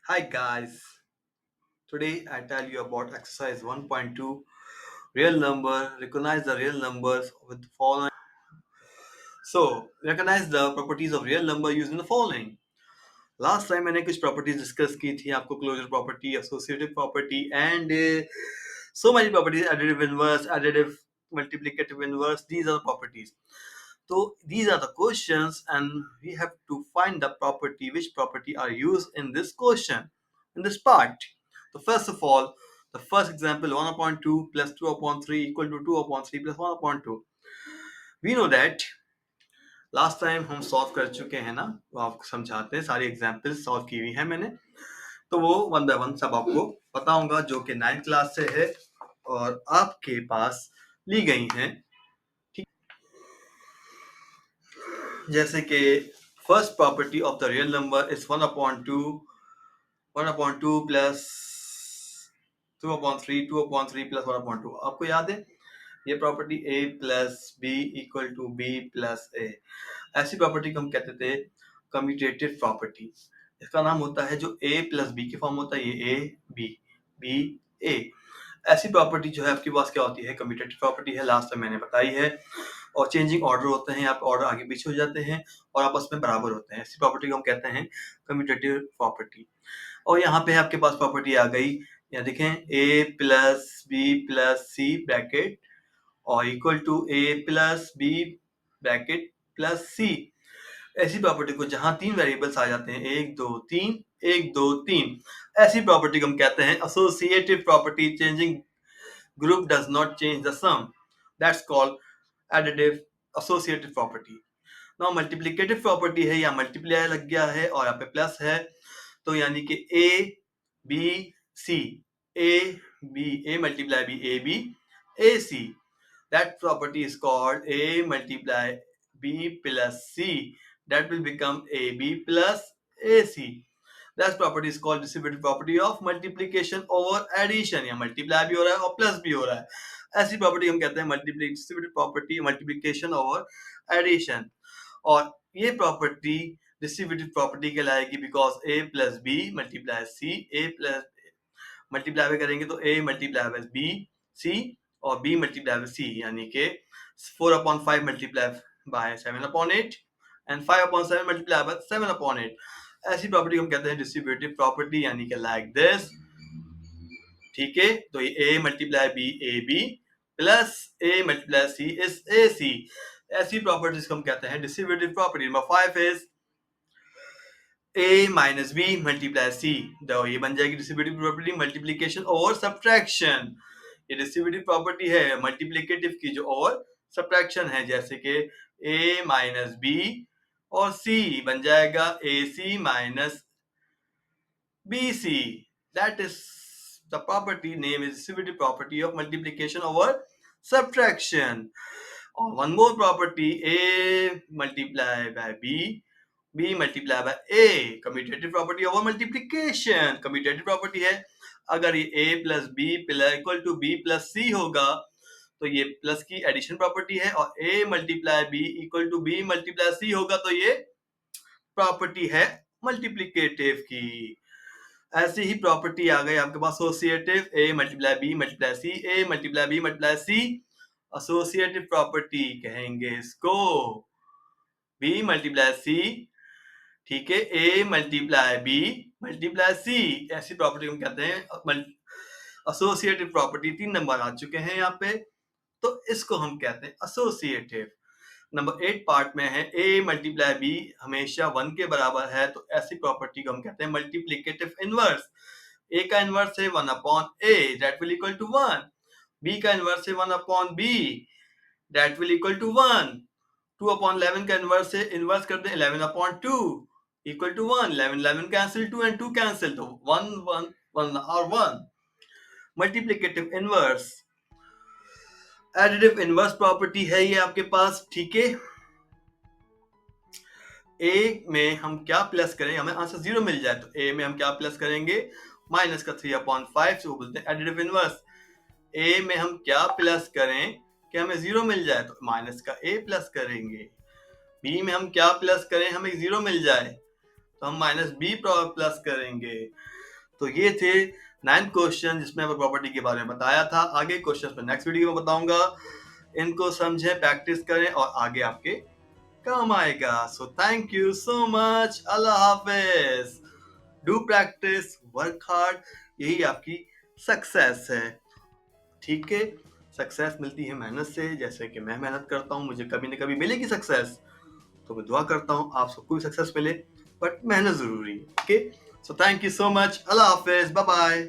Hi guys, today I tell you about exercise 1.2 real number. Recognize the real numbers with the following. So, recognize the properties of real number using the following. Last time मैंने कुछ properties discuss की थी आपको closure property associative property and so many properties additive inverse additive multiplicative inverse these are the properties. So these are the questions and we have to find the property which property are used in this question in this part. So first of all, the first example 1 upon 2 plus 2 upon 3 equal to 2 upon 3 plus 1 upon 2. We know that last time हम solve कर चुके हैं ना, वो आपको समझाते हैं, सारी एग्जाम्पल सॉल्व की हुई है मैंने, तो वो वन बाय वन सब आपको बताऊंगा जो कि 9th क्लास से है और आपके पास ली गई हैं। ठीक, जैसे कि first property of the real number is 1/2 plus 2/3 2/3 plus 1/2। आपको याद है ये property a plus B equal to B plus A, ऐसी प्रॉपर्टी को हम कहते थे कम्यूटेटिव प्रॉपर्टी। इसका नाम होता है जो a प्लस बी के फॉर्म होता है, ये बी ए। ऐसी प्रॉपर्टी जो है आपके पास क्या होती है, कम्यूटेटिव प्रॉपर्टी है, लास्ट टाइम मैंने बताई है। और चेंजिंग ऑर्डर होते हैं, आप ऑर्डर आगे पीछे हो जाते हैं और आपस में बराबर होते हैं, ऐसी प्रॉपर्टी को हम कहते हैं कम्यूटेटिव प्रॉपर्टी। और यहाँ पे आपके पास प्रॉपर्टी आ गई, यहाँ देखें a plus B plus C bracket और equal to a plus B bracket plus C. ऐसी प्रॉपर्टी को जहां तीन वेरिएबल्स आ जाते हैं, 1 2 3 1 2 3, ऐसी प्रॉपर्टी को हम कहते हैं associative property. Changing group does not change the sum, that's called additive associative property. Now multiplicative property है, या मल्टीप्लाई लग गया है और यहाँ पे प्लस है, तो यानी कि A B C, A multiply B A B A C, that property is called a multiply b plus c, that will become ab plus ac. That property is called distributive property of multiplication over addition, या multiply भी हो रहा है और plus भी हो रहा है, ऐसी प्रॉपर्टी हम कहते हैं distributive property multiplication over addition। और ये प्रॉपर्टी डिस्ट्रीब्यूटिव प्रॉपर्टी कहलाएगी because a plus b multiply c, a plus multiply करेंगे तो a multiply by b c और b मल्टीप्लाई बाय सी, यानी कि 4/5 multiply by 7/8 and 5/7 multiply by 7/8। ऐसी property हम कहते हैं डिस्ट्रीब्यूटिव प्रॉपर्टी, यानी कि लाइक दिस। ठीक है, तो ये a multiply B A b plus a multiply c is a c, ऐसी प्रॉपर्टीज को हम कहते हैं distributive property. Number 5 is a minus b multiply c, तो ये बन जाएगी distributive property multiplication over subtraction. ये डिस्ट्रीब्यूटिव प्रॉपर्टी है मल्टीप्लिकेटिव की जो और सब्ट्रैक्शन है, जैसे कि a माइनस बी और c बन जाएगा ac minus bc, that is the property name is distributive property of multiplication over subtraction। और one more property, a multiply by b multiply by a, commutative property over multiplication। commutative property है, अगर ये a plus b equal to b plus c होगा तो ये plus की addition property है, और a multiply b equal to b multiply c होगा तो ये प्रॉपर्टी है मल्टीप्लिकेटिव की। ऐसी ही प्रॉपर्टी आ गई आपके पास associative, a multiply b multiply c, a multiply b multiply c, associative property कहेंगे इसको b मल्टीप्लाई c। ठीक है, a multiply b multiply c, ऐसी प्रॉपर्टी हम कहते हैं एसोसिएटिव प्रॉपर्टी। 3 नंबर आ चुके हैं यहाँ पे, तो इसको हम कहते हैं एसोसिएटिव। नंबर 8 पार्ट में है a मल्टीप्लाई b हमेशा 1 के बराबर है, तो ऐसी प्रॉपर्टी को हम कहते हैं मल्टीप्लिकेटिव इनवर्स। a का इनवर्स है 1/a, that will equal to 1। b का इनवर्स है 1/b, that will equal to 1। 2/11 का इनवर्स है, इनवर्स कर दें 11/2 equal to 1। 11 cancel, 2 and 2 cancel, तो 1 1 1 और 1। Multiplicative inverse, additive inverse property है ये आपके पास। ठीक है, a में हम क्या प्लस करें, हमें आंसर 0 मिल जाए, तो a में हम क्या प्लस करेंगे, माइनस का 3/5 से वो बोलते हैं एडिटिव इनवर्स। a में हम क्या प्लस करें कि हमें 0 मिल जाए, तो माइनस का a प्लस करेंगे। b में हम क्या प्लस करें हमें 0 मिल जाए, तो हम माइनस बी प्लस करेंगे। तो ये थे 9 क्वेश्चन जिसमें मैं प्रॉपर्टी के बारे में बताया था। आगे क्वेश्चन में नेक्स्ट वीडियो में बताऊंगा। इनको समझें, प्रैक्टिस करें और आगे आपके काम आएगा। सो थैंक यू सो मच। अल्लाह हाफिज। डू प्रैक्टिस, वर्क हार्ड, यही आपकी सक्सेस है। ठीक है, सक्सेस मिलती है मेहनत से। जैसे कि मैं मेहनत करता हूँ, मुझे कभी न कभी मिलेगी सक्सेस। तो मैं दुआ करता हूँ आप सबको भी सक्सेस मिले, बट मेहनत जरूरी है। Okay, so thank you so much. अल्लाह हाफिज, बाय बाय।